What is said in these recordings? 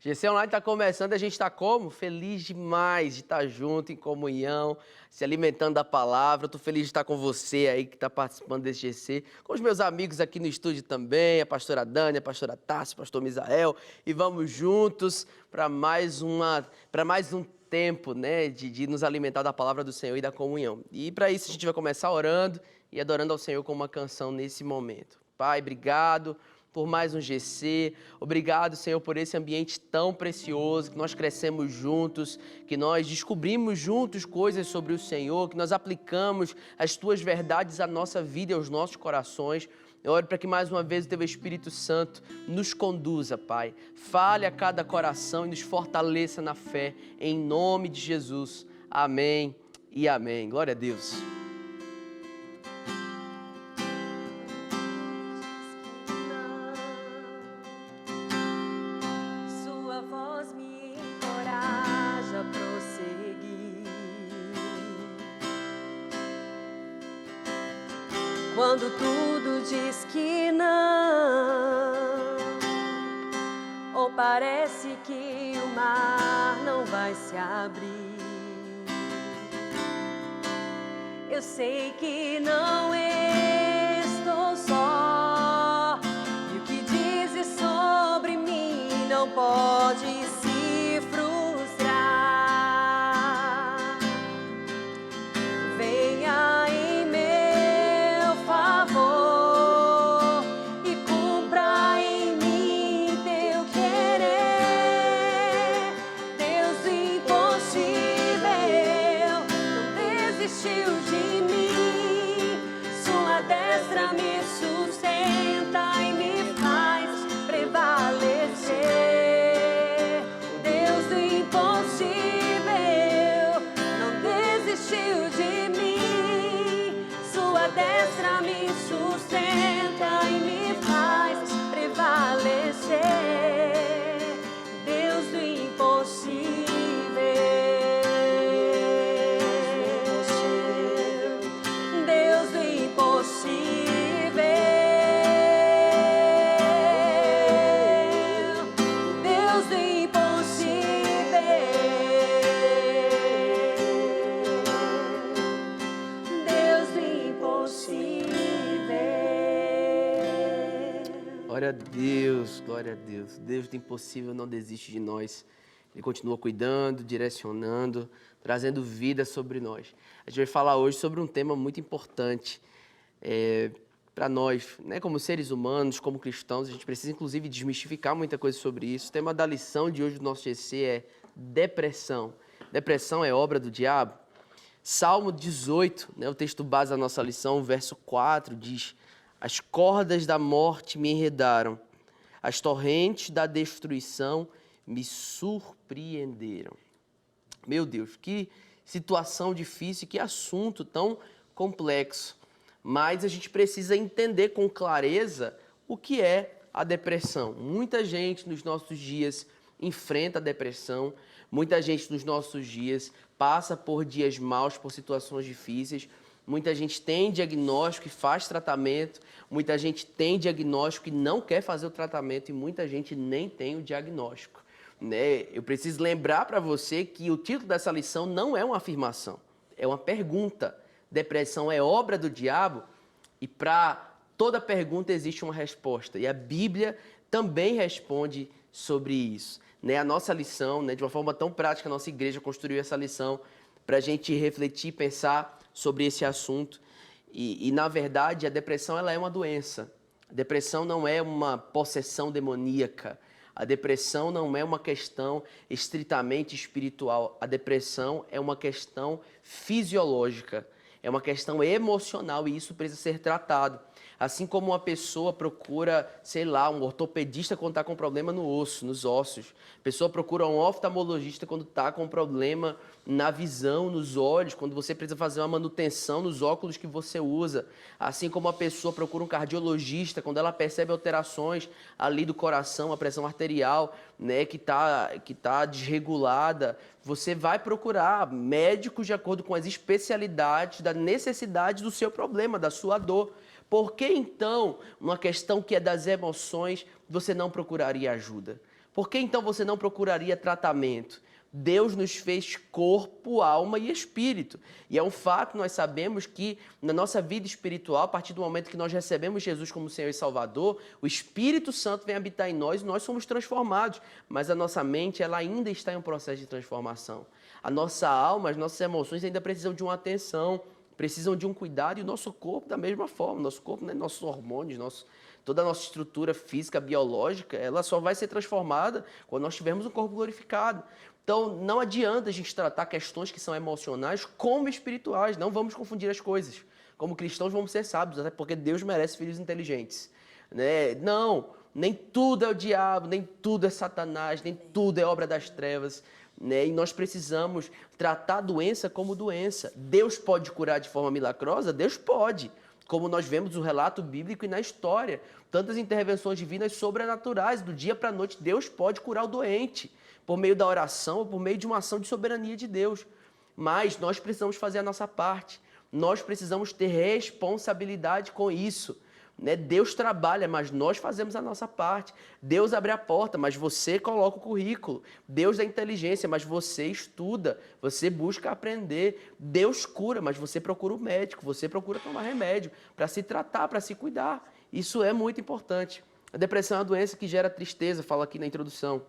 GC Online está começando, a gente está como? Feliz demais de estar junto, em comunhão, se alimentando da palavra. Estou feliz de estar com você aí que está participando desse GC, com os meus amigos aqui no estúdio também, a pastora Dani, a pastora Tassi, o pastor Misael, e vamos juntos para mais um tempo, né, de nos alimentar da palavra do Senhor e da comunhão. E para isso a gente vai começar orando e adorando ao Senhor com uma canção nesse momento. Pai, obrigado por mais um GC. Obrigado, Senhor, por esse ambiente tão precioso, que nós crescemos juntos, que nós descobrimos juntos coisas sobre o Senhor, que nós aplicamos as Tuas verdades à nossa vida e aos nossos corações. Eu oro para que mais uma vez o Teu Espírito Santo nos conduza, Pai. Fale a cada coração e nos fortaleça na fé, em nome de Jesus. Amém e amém. Glória a Deus. Quando tudo diz que não, ou parece que o mar não vai se abrir, eu sei que não estou só, e o que dizes sobre mim não pode se frustrar. Venha em meu favor e cumpra em mim teu querer. Deus do impossível não desistiu de mim. Sua destra me sustenta e me faz prevalecer. Deus do impossível não desistiu de mim. Sua destra me sustenta e me faz prevalecer. Deus do impossível. Deus do impossível. Deus do impossível. Deus do impossível. Glória a Deus, glória a Deus. Deus do impossível não desiste de nós. Ele continua cuidando, direcionando, trazendo vida sobre nós. A gente vai falar hoje sobre um tema muito importante para nós, né? Como seres humanos, como cristãos. A gente precisa, inclusive, desmistificar muita coisa sobre isso. O tema da lição de hoje do nosso GC é depressão. Depressão é obra do diabo? Salmo 18, né, o texto base da nossa lição, verso 4, diz: as cordas da morte me enredaram, as torrentes da destruição me surpreenderam. Meu Deus, que situação difícil, que assunto tão complexo. Mas a gente precisa entender com clareza o que é a depressão. Muita gente nos nossos dias enfrenta a depressão, muita gente nos nossos dias passa por dias maus, por situações difíceis. Muita gente tem diagnóstico e faz tratamento, muita gente tem diagnóstico e não quer fazer o tratamento e muita gente nem tem o diagnóstico, né? Eu preciso lembrar para você que o título dessa lição não é uma afirmação, é uma pergunta. Depressão é obra do diabo? E para toda pergunta existe uma resposta e a Bíblia também responde sobre isso, né? A nossa lição, né, de uma forma tão prática, a nossa igreja construiu essa lição para a gente refletir, pensar sobre esse assunto. E, na verdade, a depressão ela é uma doença. A depressão não é uma possessão demoníaca. A depressão não é uma questão estritamente espiritual. A depressão é uma questão fisiológica. É uma questão emocional e isso precisa ser tratado. Assim como uma pessoa procura, sei lá, um ortopedista quando está com problema no osso, nos ossos. A pessoa procura um oftalmologista quando está com problema na visão, nos olhos, quando você precisa fazer uma manutenção nos óculos que você usa. Assim como a pessoa procura um cardiologista quando ela percebe alterações ali do coração, a pressão arterial, né, que tá desregulada. Você vai procurar médicos de acordo com as especialidades da necessidade do seu problema, da sua dor. Por que então, uma questão que é das emoções, você não procuraria ajuda? Por que então você não procuraria tratamento? Deus nos fez corpo, alma e espírito. E é um fato, nós sabemos que na nossa vida espiritual, a partir do momento que nós recebemos Jesus como Senhor e Salvador, o Espírito Santo vem habitar em nós e nós somos transformados. Mas a nossa mente, ela ainda está em um processo de transformação. A nossa alma, as nossas emoções ainda precisam de uma atenção, precisam de um cuidado, e o nosso corpo da mesma forma. Nosso corpo, né, nossos hormônios, toda a nossa estrutura física, biológica, ela só vai ser transformada quando nós tivermos um corpo glorificado. Então, não adianta a gente tratar questões que são emocionais como espirituais. Não vamos confundir as coisas. Como cristãos, vamos ser sábios, até porque Deus merece filhos inteligentes. Né? Não, nem tudo é o diabo, nem tudo é Satanás, nem tudo é obra das trevas. Né? E nós precisamos tratar a doença como doença. Deus pode curar de forma milagrosa? Deus pode. Como nós vemos no relato bíblico e na história. Tantas intervenções divinas sobrenaturais. Do dia para a noite, Deus pode curar o doente. Por meio da oração ou por meio de uma ação de soberania de Deus. Mas nós precisamos fazer a nossa parte. Nós precisamos ter responsabilidade com isso. Né? Deus trabalha, mas nós fazemos a nossa parte. Deus abre a porta, mas você coloca o currículo. Deus dá inteligência, mas você estuda. Você busca aprender. Deus cura, mas você procura o médico. Você procura tomar remédio para se tratar, para se cuidar. Isso é muito importante. A depressão é uma doença que gera tristeza, fala aqui na introdução.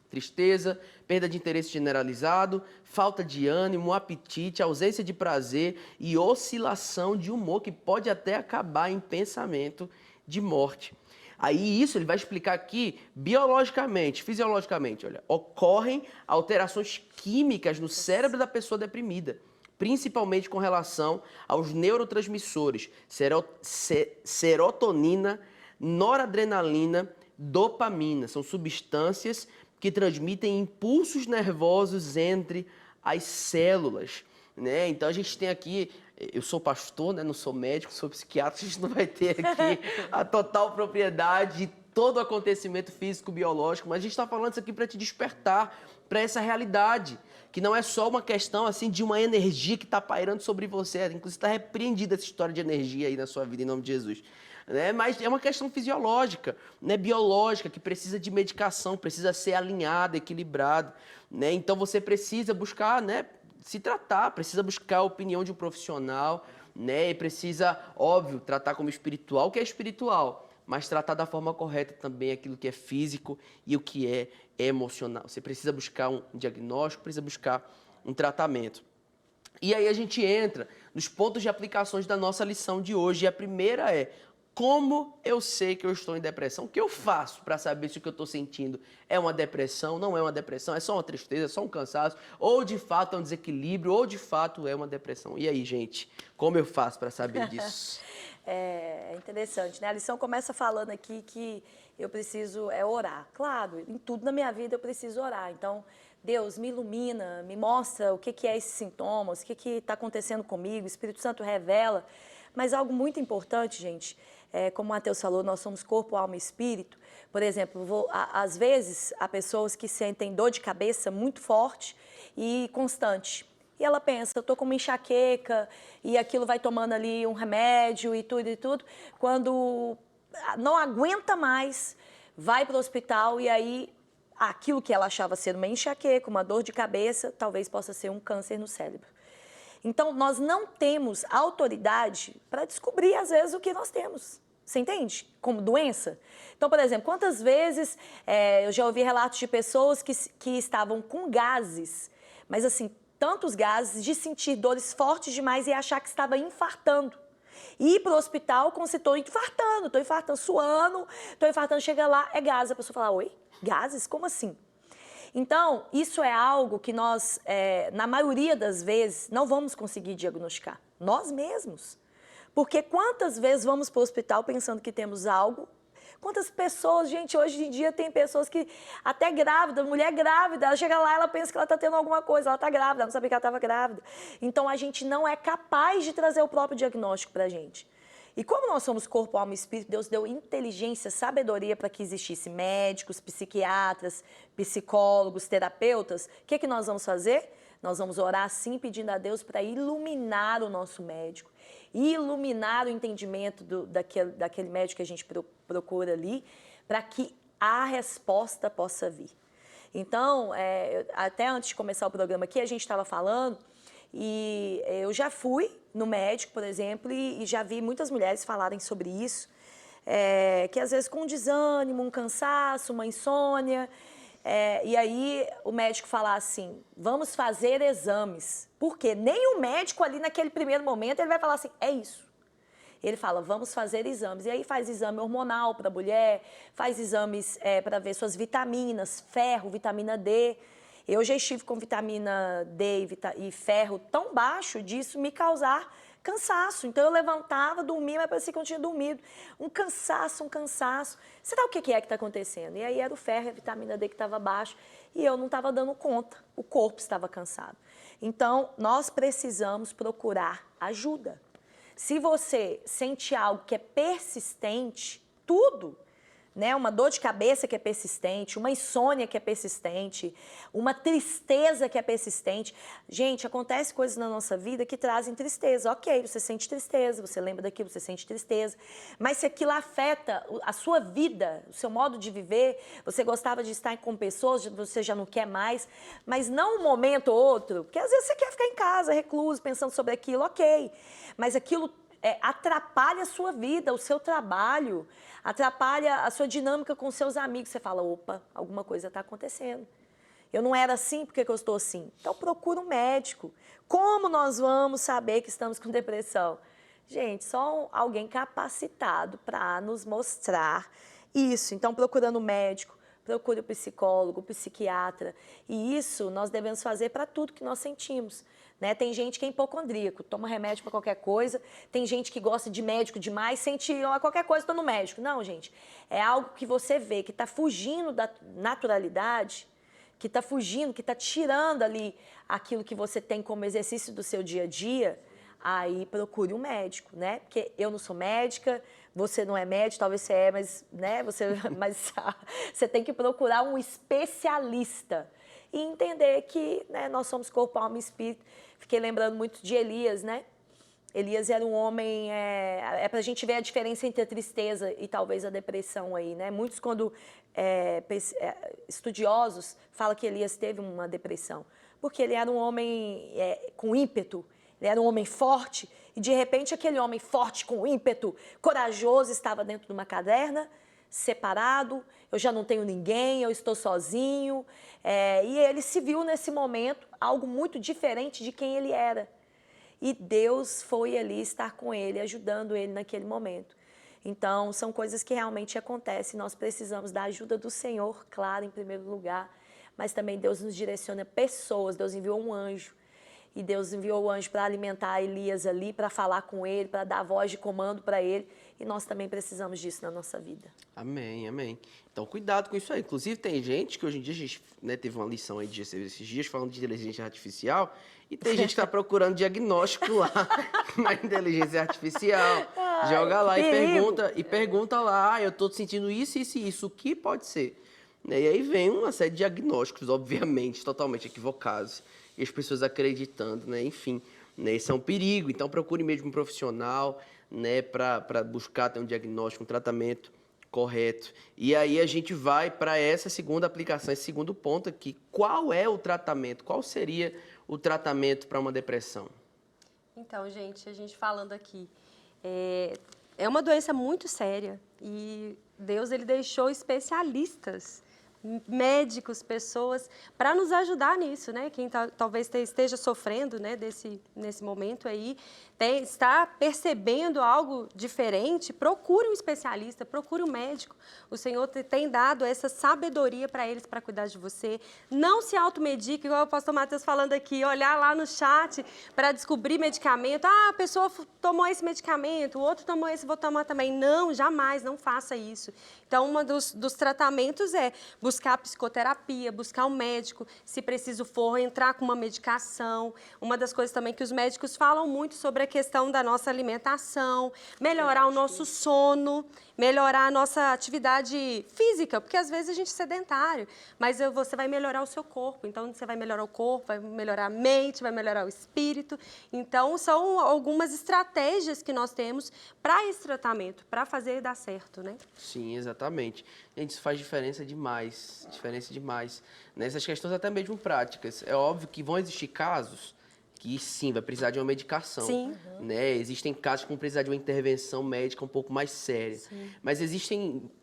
Tristeza, perda de interesse generalizado, falta de ânimo, apetite, ausência de prazer e oscilação de humor, que pode até acabar em pensamento de morte. Aí isso ele vai explicar aqui biologicamente, fisiologicamente, olha, ocorrem alterações químicas no cérebro da pessoa deprimida, principalmente com relação aos neurotransmissores, serotonina, noradrenalina, dopamina, são substâncias que transmitem impulsos nervosos entre as células, né? Então a gente tem aqui, eu sou pastor, né? Não sou médico, sou psiquiatra, a gente não vai ter aqui a total propriedade de todo o acontecimento físico-biológico, mas a gente está falando isso aqui para te despertar para essa realidade, que não é só uma questão assim de uma energia que está pairando sobre você, inclusive está repreendida essa história de energia aí na sua vida, em nome de Jesus. Né? Mas é uma questão fisiológica, né? Biológica, que precisa de medicação, precisa ser alinhada, equilibrada. Né? Então você precisa buscar, né, se tratar, precisa buscar a opinião de um profissional, né? E precisa, óbvio, tratar como espiritual o que é espiritual, mas tratar da forma correta também aquilo que é físico e o que é emocional. Você precisa buscar um diagnóstico, precisa buscar um tratamento. E aí a gente entra nos pontos de aplicações da nossa lição de hoje. E a primeira é: como eu sei que eu estou em depressão? O que eu faço para saber se o que eu estou sentindo é uma depressão, não é uma depressão, é só uma tristeza, é só um cansaço, ou de fato é um desequilíbrio, ou de fato é uma depressão? E aí, gente, como eu faço para saber disso? É interessante, né? A lição começa falando aqui que eu preciso orar. Claro, em tudo na minha vida eu preciso orar. Então, Deus, me ilumina, me mostra o que é esses sintomas, o que está acontecendo comigo, o Espírito Santo revela. Mas algo muito importante, gente, como o Matheus falou, nós somos corpo, alma e espírito. Por exemplo, às vezes, há pessoas que sentem dor de cabeça muito forte e constante. E ela pensa, eu estou com uma enxaqueca e aquilo vai tomando ali um remédio e tudo. Quando não aguenta mais, vai para o hospital e aí aquilo que ela achava ser uma enxaqueca, uma dor de cabeça, talvez possa ser um câncer no cérebro. Então, nós não temos autoridade para descobrir, às vezes, o que nós temos. Você entende? Como doença. Então, por exemplo, quantas vezes eu já ouvi relatos de pessoas que estavam com gases, mas assim, tantos gases, de sentir dores fortes demais e achar que estava infartando. E ir para o hospital como se estou infartando, suando, estou infartando, chega lá, é gases. A pessoa fala, oi, gases? Como assim? Então, isso é algo que nós, na maioria das vezes, não vamos conseguir diagnosticar. Nós mesmos. Porque quantas vezes vamos para o hospital pensando que temos algo? Quantas pessoas, gente, hoje em dia tem pessoas que, até grávida, mulher grávida, ela chega lá, ela pensa que ela está tendo alguma coisa, ela está grávida, ela não sabia que ela estava grávida. Então, a gente não é capaz de trazer o próprio diagnóstico para a gente. E como nós somos corpo, alma e espírito, Deus deu inteligência, sabedoria para que existisse médicos, psiquiatras, psicólogos, terapeutas. O que nós vamos fazer? Nós vamos orar sim, pedindo a Deus para iluminar o nosso médico, iluminar o entendimento daquele médico que a gente procura ali, para que a resposta possa vir. Então, até antes de começar o programa aqui, a gente estava falando, e eu já fui no médico, por exemplo, e já vi muitas mulheres falarem sobre isso, que às vezes com um desânimo, um cansaço, uma insônia, e aí o médico fala assim, vamos fazer exames. Porque nem o médico ali naquele primeiro momento, ele vai falar assim, é isso. Ele fala, vamos fazer exames. E aí faz exame hormonal para a mulher, faz exames para ver suas vitaminas, ferro, vitamina D. Eu já estive com vitamina D e ferro tão baixo disso me causar cansaço. Então eu levantava, dormia, mas parecia que eu não tinha dormido. Um cansaço, um cansaço. Será o que é que está acontecendo? E aí era o ferro e a vitamina D que estava baixo e eu não estava dando conta. O corpo estava cansado. Então nós precisamos procurar ajuda. Se você sente algo que é persistente, tudo, né? Uma dor de cabeça que é persistente, uma insônia que é persistente, uma tristeza que é persistente. Gente, acontece coisas na nossa vida que trazem tristeza. Ok, você sente tristeza, você lembra daquilo, você sente tristeza. Mas se aquilo afeta a sua vida, o seu modo de viver, você gostava de estar com pessoas, você já não quer mais, mas não um momento ou outro, porque às vezes você quer ficar em casa, recluso, pensando sobre aquilo, ok. Mas aquilo atrapalha a sua vida, o seu trabalho, atrapalha a sua dinâmica com seus amigos. Você fala, opa, alguma coisa está acontecendo. Eu não era assim, por que eu estou assim? Então procura um médico. Como nós vamos saber que estamos com depressão? Gente, só alguém capacitado para nos mostrar isso. Então procurando um médico, procure o psicólogo, o psiquiatra. E isso nós devemos fazer para tudo que nós sentimos. Né? Tem gente que é hipocondríaco, toma remédio para qualquer coisa. Tem gente que gosta de médico demais, sente qualquer coisa, estou no médico. Não, gente, é algo que você vê que está fugindo da naturalidade, que está fugindo, que está tirando ali aquilo que você tem como exercício do seu dia a dia. Aí procure um médico, né? Porque eu não sou médica, você não é médico, talvez você é, mas, né? Mas você tem que procurar um especialista e entender que, né, nós somos corpo, alma e espírito. Fiquei lembrando muito de Elias, né? Elias era um homem, para a gente ver a diferença entre a tristeza e talvez a depressão aí, né? Muitos, quando estudiosos, falam que Elias teve uma depressão, porque ele era um homem com ímpeto, ele era um homem forte, e de repente aquele homem forte, com ímpeto, corajoso, estava dentro de uma caverna, separado, eu já não tenho ninguém, eu estou sozinho, e ele se viu nesse momento algo muito diferente de quem ele era. E Deus foi ali estar com ele, ajudando ele naquele momento. Então, são coisas que realmente acontecem, nós precisamos da ajuda do Senhor, claro, em primeiro lugar, mas também Deus nos direciona pessoas, Deus enviou um anjo, e Deus enviou o anjo para alimentar Elias ali, para falar com ele, para dar voz de comando para ele. E nós também precisamos disso na nossa vida. Amém, amém. Então, cuidado com isso aí. Inclusive, tem gente que hoje em dia, a gente, né, teve uma lição aí esses dias falando de inteligência artificial, e tem gente que está procurando diagnóstico lá na inteligência artificial. Joga lá e pergunta lá, eu estou sentindo isso, isso e isso, o que pode ser? E aí vem uma série de diagnósticos, obviamente, totalmente equivocados. E as pessoas acreditando, né? Enfim, né? Isso é um perigo. Então, procure mesmo um profissional, né? Para buscar ter um diagnóstico, um tratamento correto. E aí a gente vai para essa segunda aplicação, esse segundo ponto aqui. Qual é o tratamento? Qual seria o tratamento para uma depressão? Então, gente, a gente falando aqui, é uma doença muito séria e Deus, ele deixou especialistas, médicos, pessoas, para nos ajudar nisso, né? Quem talvez esteja sofrendo, né, nesse momento aí, está percebendo algo diferente, procure um especialista, procure um médico. O Senhor tem dado essa sabedoria para eles, para cuidar de você. Não se automedique, igual o pastor Matheus falando aqui, olhar lá no chat para descobrir medicamento. Ah, a pessoa tomou esse medicamento, o outro tomou esse, vou tomar também. Não, jamais, não faça isso. Então, um dos tratamentos é buscar buscar psicoterapia, buscar um médico, se preciso for, entrar com uma medicação. Uma das coisas também que os médicos falam muito sobre a questão da nossa alimentação, melhorar o nosso sono, melhorar a nossa atividade física, porque às vezes a gente é sedentário, mas você vai melhorar o seu corpo, então você vai melhorar o corpo, vai melhorar a mente, vai melhorar o espírito. Então, são algumas estratégias que nós temos para esse tratamento, para fazer dar certo, né? Sim, exatamente. Gente, isso faz diferença demais, nessas questões até mesmo práticas. É óbvio que vão existir casos que sim, vai precisar de uma medicação. Sim. Né? Existem casos que vão precisar de uma intervenção médica um pouco mais séria. Sim. Mas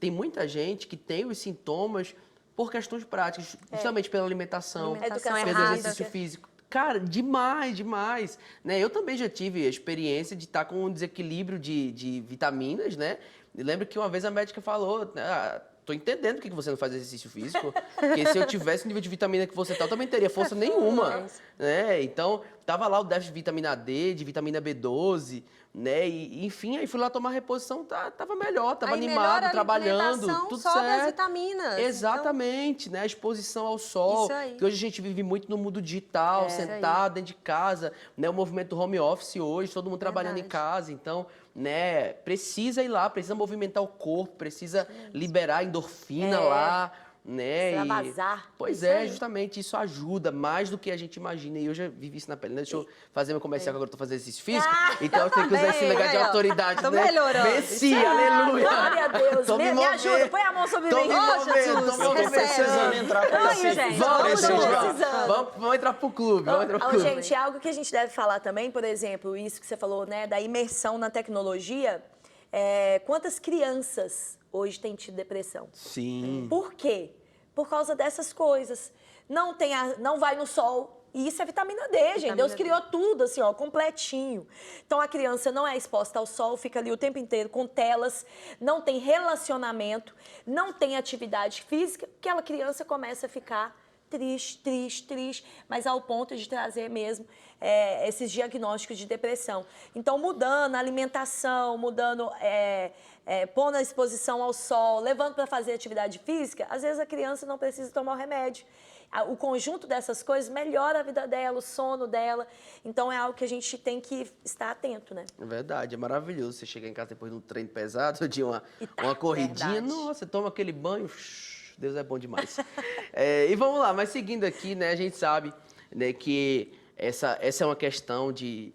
tem muita gente que tem os sintomas por questões práticas, justamente pela alimentação, Alimentação pelo errada. exercício físico. Cara, demais. Né? Eu também já tive a experiência de estar com um desequilíbrio de vitaminas, né? E lembro que uma vez a médica falou, tô entendendo por que você não faz exercício físico, porque se eu tivesse o nível de vitamina que você tá, eu também teria força nenhuma, né? Então, tava lá o déficit de vitamina D, de vitamina B12, né? E, enfim, aí fui lá tomar reposição, tava melhor, tava Aí animado, melhora a trabalhando, alimentação, tudo sobe certo. as vitaminas. Exatamente, né? A exposição ao sol, Isso aí. que hoje a gente vive muito no mundo digital, sentado dentro de casa, né? O movimento do home office hoje, todo mundo trabalhando em casa, então, né? Precisa ir lá, precisa movimentar o corpo, precisa liberar endorfina lá, né? Extravasar. Pois Isso é, aí. justamente, isso ajuda mais do que a gente imagina. E eu já vivi isso na pele, né? Deixa eu fazer meu comercial, que agora eu tô fazendo exercício físico. Então eu tenho que usar esse legado de aí, ó. autoridade, Tô né? melhorando. Venci, Isso aí. aleluia. Glória a Deus. Tô Me ajuda, põe a mão sobre Tô mim. me Ô, movendo, Jesus, tô me Eu tô recebe. precisando entrar com Ai, esse. gente, Vamos, precisando. vamos entrar pro clube, vamos entrar pro Ó, clube. gente, algo que a gente deve falar também, por exemplo, isso que você falou, né, da imersão na tecnologia, quantas crianças hoje têm tido depressão? Sim. Por quê? Por causa dessas coisas. Não vai no sol. E isso é vitamina D, gente. Deus criou tudo, assim, ó, completinho. Então, a criança não é exposta ao sol, fica ali o tempo inteiro com telas, não tem relacionamento, não tem atividade física, aquela criança começa a ficar triste, mas ao ponto de trazer mesmo esses diagnósticos de depressão. Então, mudando a alimentação, pondo a exposição ao sol, levando para fazer atividade física, às vezes a criança não precisa tomar o remédio. O conjunto dessas coisas melhora a vida dela, o sono dela. Então, é algo que a gente tem que estar atento, né? É verdade, é maravilhoso. Você chega em casa depois de um treino pesado, de uma corridinha, verdade. nossa, você toma aquele banho, Deus é bom demais. E vamos lá, mas seguindo aqui, né, a gente sabe, né, que essa é uma questão que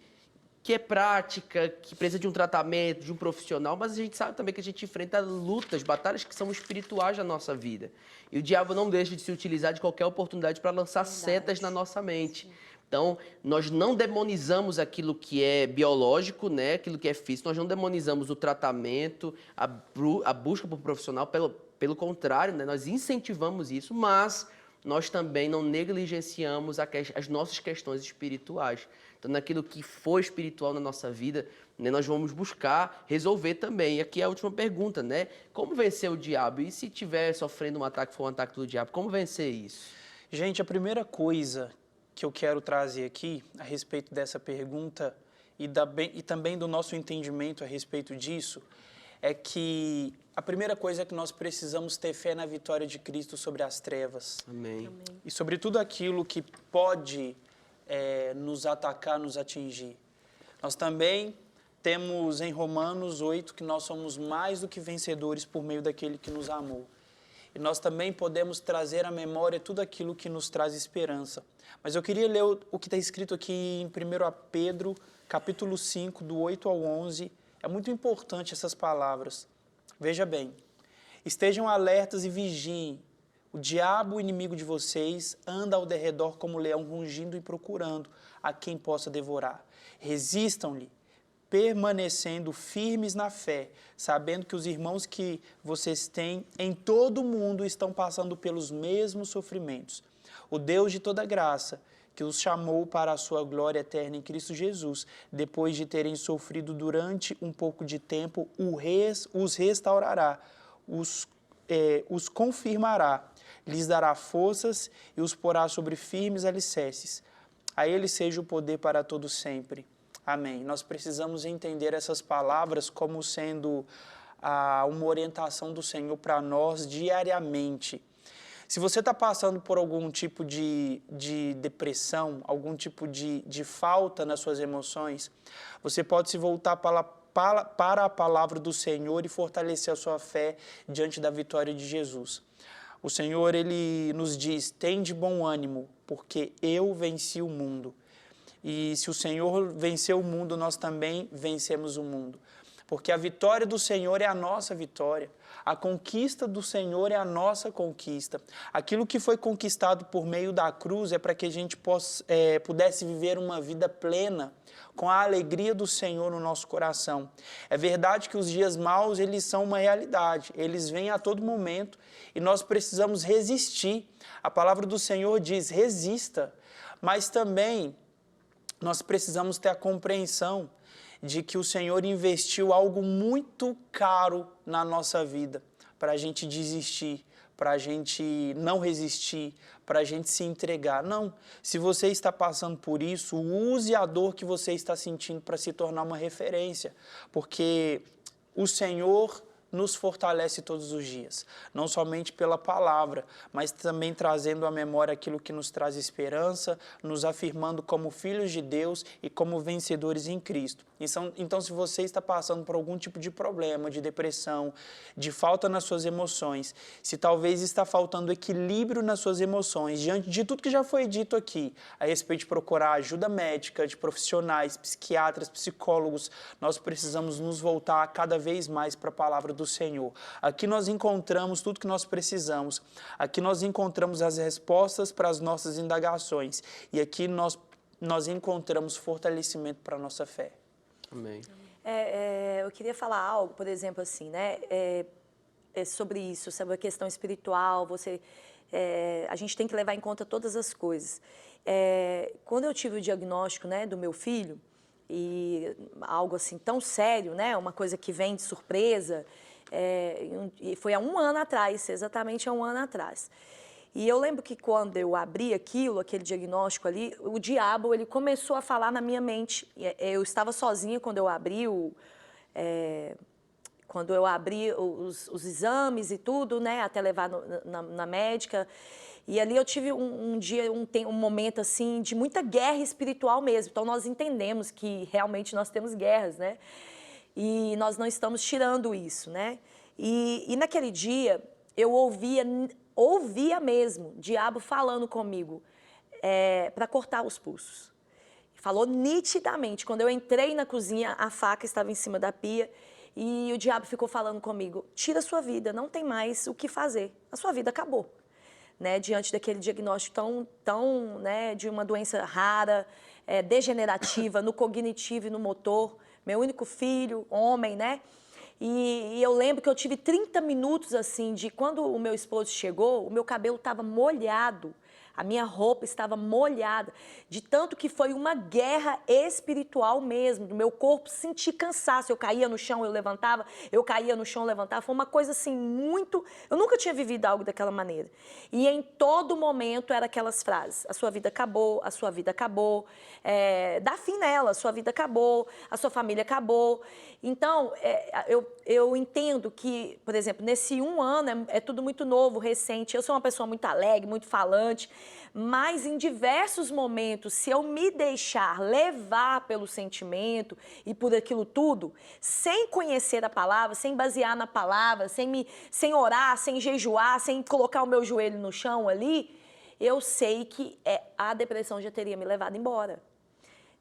é prática, que precisa de um tratamento, de um profissional, mas a gente sabe também que a gente enfrenta lutas, batalhas que são espirituais na nossa vida. E o diabo não deixa de se utilizar de qualquer oportunidade para lançar setas na nossa mente. Então, nós não demonizamos aquilo que é biológico, né? Aquilo que é físico, nós não demonizamos o tratamento, a busca por profissional, pelo contrário, né? Nós incentivamos isso, mas nós também não negligenciamos as nossas questões espirituais. Então, naquilo que for espiritual na nossa vida, né, nós vamos buscar resolver também. E aqui é a última pergunta, né? Como vencer o diabo? E se estiver sofrendo for um ataque do diabo, como vencer isso? Gente, a primeira coisa que eu quero trazer aqui a respeito dessa pergunta e também do nosso entendimento a respeito disso é que a primeira coisa é que nós precisamos ter fé na vitória de Cristo sobre as trevas. Amém. E sobre tudo aquilo que pode nos atacar, nos atingir. Nós também temos em Romanos 8 que nós somos mais do que vencedores por meio daquele que nos amou. E nós também podemos trazer à memória tudo aquilo que nos traz esperança. Mas eu queria ler o que está escrito aqui em 1 Pedro, capítulo 5, do 8 ao 11. É muito importante essas palavras. Veja bem, estejam alertas e vigiem. O diabo, o inimigo de vocês, anda ao derredor como leão rugindo e procurando a quem possa devorar. Resistam-lhe, permanecendo firmes na fé, sabendo que os irmãos que vocês têm em todo o mundo estão passando pelos mesmos sofrimentos. O Deus de toda graça, que os chamou para a sua glória eterna em Cristo Jesus, depois de terem sofrido durante um pouco de tempo, os restaurará, os confirmará, lhes dará forças e os porá sobre firmes alicerces. A Ele seja o poder para todo sempre. Amém. Nós precisamos entender essas palavras como sendo uma orientação do Senhor para nós diariamente. Se você está passando por algum tipo de depressão, algum tipo de falta nas suas emoções, você pode se voltar para a palavra do Senhor e fortalecer a sua fé diante da vitória de Jesus. O Senhor, Ele nos diz, tem de bom ânimo, porque eu venci o mundo. E se o Senhor venceu o mundo, nós também vencemos o mundo. Porque a vitória do Senhor é a nossa vitória. A conquista do Senhor é a nossa conquista. Aquilo que foi conquistado por meio da cruz é para que a gente pudesse viver uma vida plena, com a alegria do Senhor no nosso coração. É verdade que os dias maus, eles são uma realidade. Eles vêm a todo momento e nós precisamos resistir. A palavra do Senhor diz, resista. Mas também nós precisamos ter a compreensão de que o Senhor investiu algo muito caro na nossa vida, para a gente desistir, para a gente não resistir, para a gente se entregar. Não, se você está passando por isso, use a dor que você está sentindo para se tornar uma referência, porque o Senhor nos fortalece todos os dias, não somente pela palavra, mas também trazendo à memória aquilo que nos traz esperança, nos afirmando como filhos de Deus e como vencedores em Cristo. Então, se você está passando por algum tipo de problema, de depressão, de falta nas suas emoções, se talvez está faltando equilíbrio nas suas emoções, diante de tudo que já foi dito aqui, a respeito de procurar ajuda médica, de profissionais, psiquiatras, psicólogos, nós precisamos nos voltar cada vez mais para a palavra do Senhor. Aqui nós encontramos tudo que nós precisamos, aqui nós encontramos as respostas para as nossas indagações e aqui nós encontramos fortalecimento para a nossa fé. Amém. Eu queria falar algo, por exemplo, assim, né? Sobre isso, sobre a questão espiritual, a gente tem que levar em conta todas as coisas. Quando eu tive o diagnóstico, né, do meu filho, e algo assim tão sério, né, uma coisa que vem de surpresa, e foi há um ano atrás, exatamente há um ano atrás. E eu lembro que quando eu abri aquele diagnóstico ali, o diabo, ele começou a falar na minha mente. Eu estava sozinha quando eu abri os exames e tudo, né, até levar na médica. E ali eu tive um momento assim de muita guerra espiritual mesmo. Então nós entendemos que realmente nós temos guerras, né? E nós não estamos tirando isso, né? E naquele dia eu ouvia mesmo o diabo falando comigo para cortar os pulsos. Falou nitidamente. Quando eu entrei na cozinha, a faca estava em cima da pia e o diabo ficou falando comigo, tira a sua vida, não tem mais o que fazer, a sua vida acabou. Né, diante daquele diagnóstico tão né, de uma doença rara, degenerativa, no cognitivo e no motor, meu único filho, homem, né? E eu lembro que eu tive 30 minutos assim, de quando o meu esposo chegou, o meu cabelo estava molhado, a minha roupa estava molhada, de tanto que foi uma guerra espiritual mesmo, do meu corpo sentir cansaço, eu caía no chão, eu levantava, eu caía no chão, eu levantava, foi uma coisa assim muito, eu nunca tinha vivido algo daquela maneira. E em todo momento eram aquelas frases, a sua vida acabou, a sua vida acabou, dá fim nela, a sua vida acabou, a sua família acabou. Então, eu entendo que, por exemplo, nesse um ano é tudo muito novo, recente, eu sou uma pessoa muito alegre, muito falante, mas em diversos momentos, se eu me deixar levar pelo sentimento e por aquilo tudo, sem conhecer a palavra, sem basear na palavra, sem orar, sem jejuar, sem colocar o meu joelho no chão ali, eu sei que a depressão já teria me levado embora.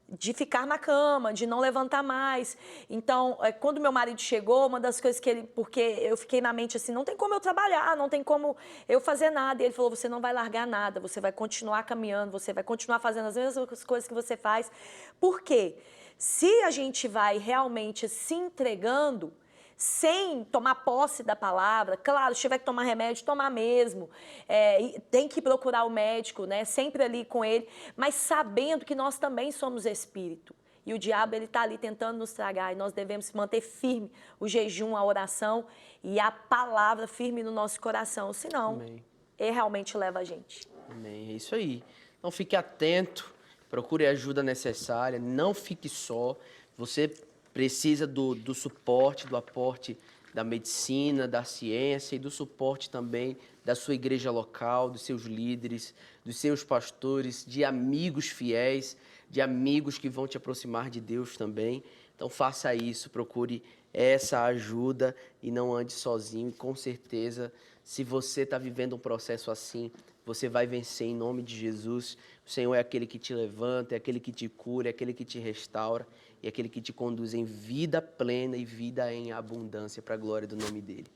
De ficar na cama, de não levantar mais. Então, quando meu marido chegou, uma das coisas porque eu fiquei na mente assim, não tem como eu trabalhar, não tem como eu fazer nada. E ele falou, você não vai largar nada, você vai continuar caminhando, você vai continuar fazendo as mesmas coisas que você faz. Por quê? Se a gente vai realmente se entregando, sem tomar posse da palavra, claro, se tiver que tomar remédio, tomar mesmo, tem que procurar o médico, né, sempre ali com ele, mas sabendo que nós também somos espírito. E o diabo, ele está ali tentando nos tragar, e nós devemos manter firme o jejum, a oração e a palavra firme no nosso coração, senão Amém. Ele realmente leva a gente. Amém, é isso aí. Então fique atento, procure a ajuda necessária, não fique só. Você precisa do suporte, do aporte da medicina, da ciência e do suporte também da sua igreja local, dos seus líderes, dos seus pastores, de amigos fiéis, de amigos que vão te aproximar de Deus também. Então faça isso, procure essa ajuda e não ande sozinho. E com certeza, se você está vivendo um processo assim, você vai vencer em nome de Jesus. O Senhor é aquele que te levanta, é aquele que te cura, é aquele que te restaura e é aquele que te conduz em vida plena e vida em abundância para a glória do nome dele.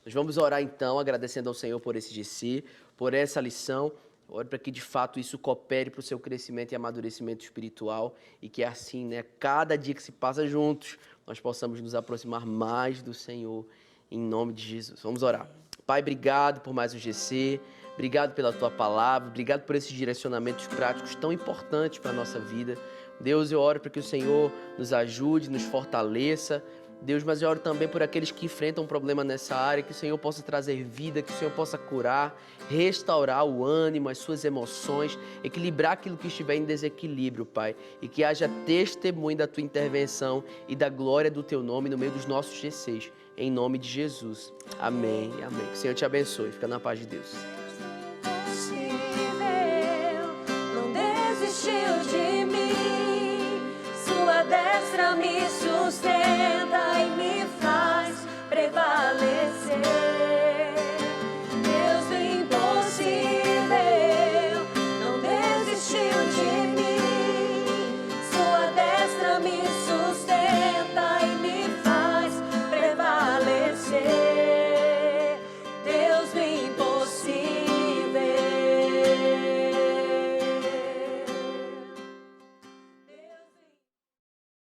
Nós vamos orar então, agradecendo ao Senhor por esse GC, por essa lição. Ore para que de fato isso coopere para o seu crescimento e amadurecimento espiritual e que assim, né, cada dia que se passa juntos, nós possamos nos aproximar mais do Senhor, em nome de Jesus. Vamos orar. Pai, obrigado por mais um GC, obrigado pela tua palavra, obrigado por esses direcionamentos práticos tão importantes para a nossa vida. Deus, eu oro para que o Senhor nos ajude, nos fortaleça. Deus, mas eu oro também por aqueles que enfrentam um problema nessa área, que o Senhor possa trazer vida, que o Senhor possa curar, restaurar o ânimo, as suas emoções, equilibrar aquilo que estiver em desequilíbrio, Pai, e que haja testemunho da Tua intervenção e da glória do Teu nome no meio dos nossos GCs, em nome de Jesus. Amém e amém. Que o Senhor te abençoe. Fica na paz de Deus. Não desistiu de mim, sua destra me sustenta e me faz prevalecer.